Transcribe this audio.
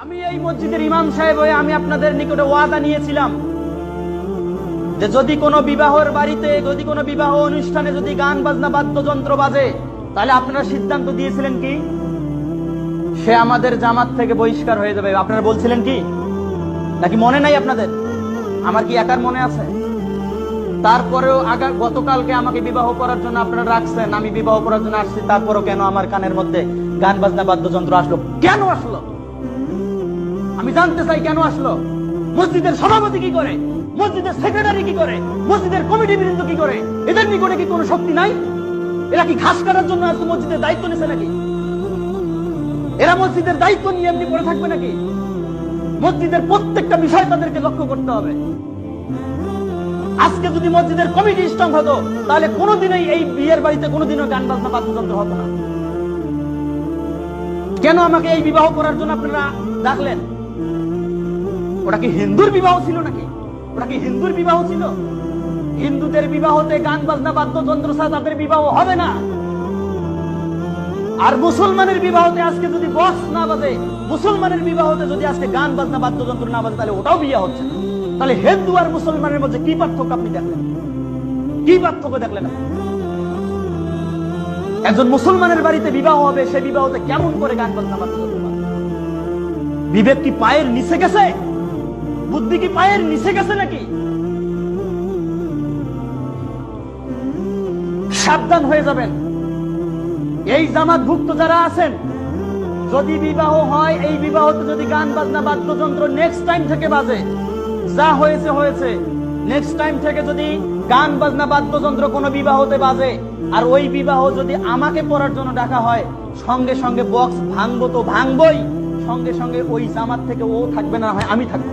আমি এই মসজিদের ইমাম সাহেব হয়ে আমি আপনাদের নিকটে ওয়াদা নিয়েছিলাম যে যদি কোনো বিবাহের বাড়িতে, যদি কোনো বিবাহ অনুষ্ঠানে যদি গান বাজনা বাদ্যযন্ত্র বাজে, তাহলে আপনারা সিদ্ধান্ত দিয়েছিলেন কি সে আমাদের জামাত থেকে বহিষ্কার হয়ে যাবে। আপনারা বলছিলেন কি? নাকি মনে নাই আপনাদের? আমার কি একার মনে আছে? তারপরেও গতকালকে আমাকে বিবাহ করার জন্য আপনারা রাখছেন, আমি বিবাহ করার জন্য আসছি, তারপরেও কেন আমার কানের মধ্যে গান বাজনা বাদ্যযন্ত্র আসলো? কেন আসলো? আমি জানতে চাই কেন আসলো। মসজিদের সভাপতি কি করে, মসজিদের সেক্রেটারি কি করে, মসজিদের কমিটি বৃন্দ কি করে? এদের নিকটে কি কোনো শক্তি নাই? এরা কি ঘাস কাটার জন্য আজকে মসজিদের দায়িত্ব নিছে নাকি? এরা মসজিদের দায়িত্ব নিয়ে এমনি পড়ে থাকবে নাকি? মসজিদের প্রত্যেকটা বিষয় তাদেরকে লক্ষ্য করতে হবে। আজকে যদি মসজিদের কমিটি স্ট্রং হতো, তাহলে কোনোদিনই এই বিয়ের বাড়িতে কোনোদিনও গান বাজনা বাদ্যযন্ত্র হতো না। কেন আমাকে এই বিবাহ করার জন্য আপনারা ডাকলেন? ওটা কি হিন্দুর বিবাহ ছিল নাকি? ওটা কি হিন্দুর বিবাহ ছিল? হিন্দুদের বিবাহতে গান বাজনা বাদ্যযন্ত্র ছাড়া তাদের বিবাহ হবে না। আর মুসলমানের বিবাহতে আজকে যদি বক্স না বাজে, মুসলমানের বিবাহতে যদি আজকে গান বাজনা বাদ্যযন্ত্র না বাজে, তাহলে ওটাও বিয়ে হচ্ছে না। তাহলে হিন্দু আর মুসলমানের মধ্যে কি পার্থক্য আপনি দেখলেন? কি পার্থক্য দেখলেন? একজন মুসলমানের বাড়িতে বিবাহ হবে, সে বিবাহতে কেমন করে গান বাজনা বাদ্যযন্ত্র বাজে? বিবেক কি পায়ের নিচে গেছে? বুদ্ধি কি পায়ের নিচে গেছে নাকি? সাবধান হয়ে যাবেন। এই জামাতভুক্ত যারা আছেন, যদি বিবাহ হয়, এই বিবাহতে যদি গান বাজনা বাদ্যযন্ত্র নেক্সট টাইম থেকে বাজে, যা হয়েছে হয়েছে, নেক্সট টাইম থেকে যদি গান বাজনা বাদ্যযন্ত্র কোনো বিবাহতে বাজে, আর ওই বিবাহ যদি আমাকে পড়ার জন্য ডাকা হয়, সঙ্গে সঙ্গে বক্স ভাঙবো তো ভাঙবই, সঙ্গে সঙ্গে ওই জামাত থেকে ও থাকবে না, হয় আমি থাকবো।